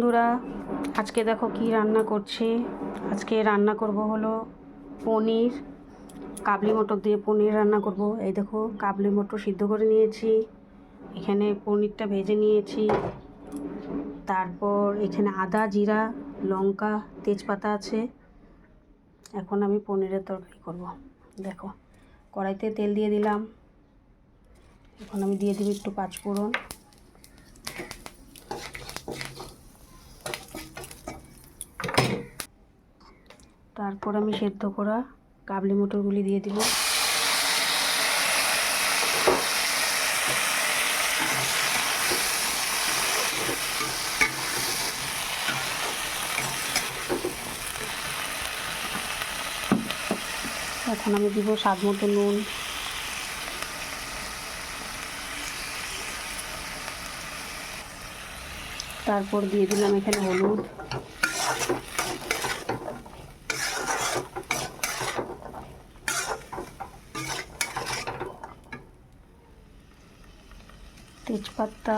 বন্ধুরা, আজকে দেখো কি রান্না করছি। আজকে রান্না করব হলো পনির, কাবলি মটর দিয়ে পনির রান্না করব। এই দেখো কাবলি মটর সিদ্ধ করে নিয়েছি, এখানে পনিরটা ভেজে নিয়েছি, তারপর এখানে আদা, জিরা, লঙ্কা, তেজপাতা আছে। এখন আমি পনিরের তরকারি করব। দেখো কড়াইতে তেল দিয়ে দিলাম, এখন আমি দিয়ে দেব একটু পাঁচফোড়ন, তারপর আমি সেদ্ধ করা কাবলি মটরগুলি দিয়ে দিব। এখন আমি দিব স্বাদ মতো নুন, তারপর দিয়ে দিলাম এখানে হলুদ, তেজপাতা,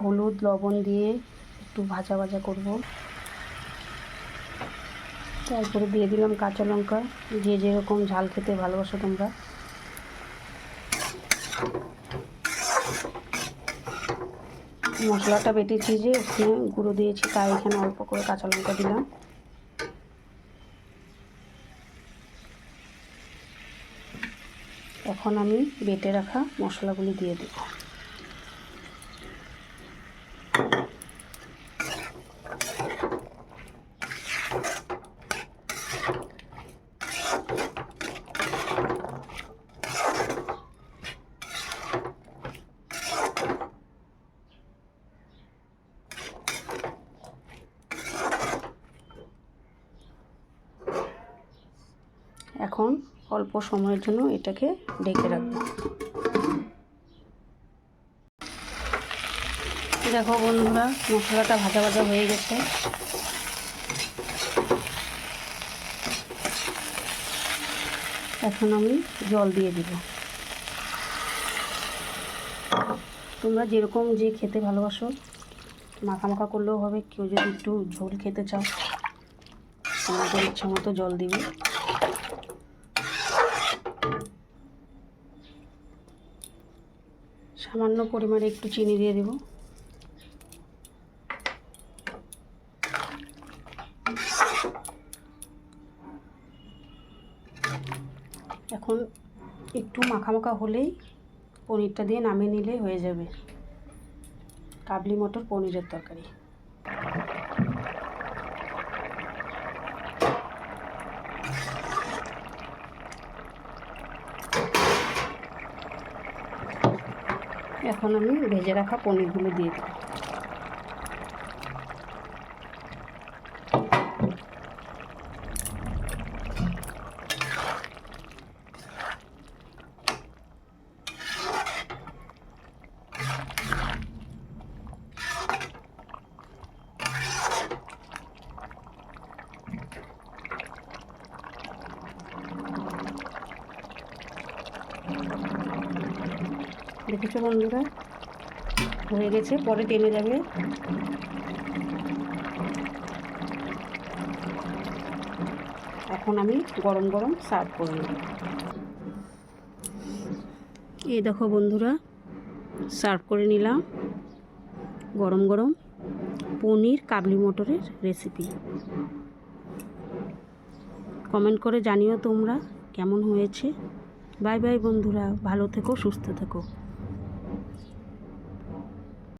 হলুদ, লবণ দিয়ে একটু ভাজা ভাজা করব। তারপরে দিয়ে দিলাম কাঁচা লঙ্কা, যে যেরকম ঝাল খেতে ভালোবাসো তোমরা। মশলাটা বেটেছি যে ওখানে গুঁড়ো দিয়েছি, তাই এখানে অল্প করে কাঁচা লঙ্কা দিলাম। এখন আমি বেটে রাখা মশলাগুলি দিয়ে দেব। এখন অল্প সময়ের জন্য এটাকে ঢেকে রাখবো। দেখো বন্ধুরা, মশলাটা ভাজা ভাজা হয়ে গেছে। এখন আমি জল দিয়ে দিব। তোমরা যেরকম যে খেতে ভালোবাসো মাখা মাখা করলেও হবে, কেউ যদি একটু ঝোল খেতে চাও তোমাদের ইচ্ছা মতো জল দিবে। সামান্য পরিমাণে একটু চিনি দিয়ে দেব। এখন একটু মাখা মাখা হলেই পনিরটা দিয়ে নামিয়ে নিলেই হয়ে যাবে কাবলি মটর পনিরের তরকারি। এখন আমি ভেজে রাখা পনিরগুলো দিয়ে দেব। দেখেছো বন্ধুরা, হয়ে গেছে, পরে টেনে যাবে। এখন আমি গরম গরম সার্ভ করে নেব। এই দেখো বন্ধুরা, সার্ভ করে নিলাম গরম গরম পনির কাবলি মটরের রেসিপি। কমেন্ট করে জানিও তোমরা কেমন হয়েছে। বাই বাই বন্ধুরা, ভালো থেকো, সুস্থ থেকো।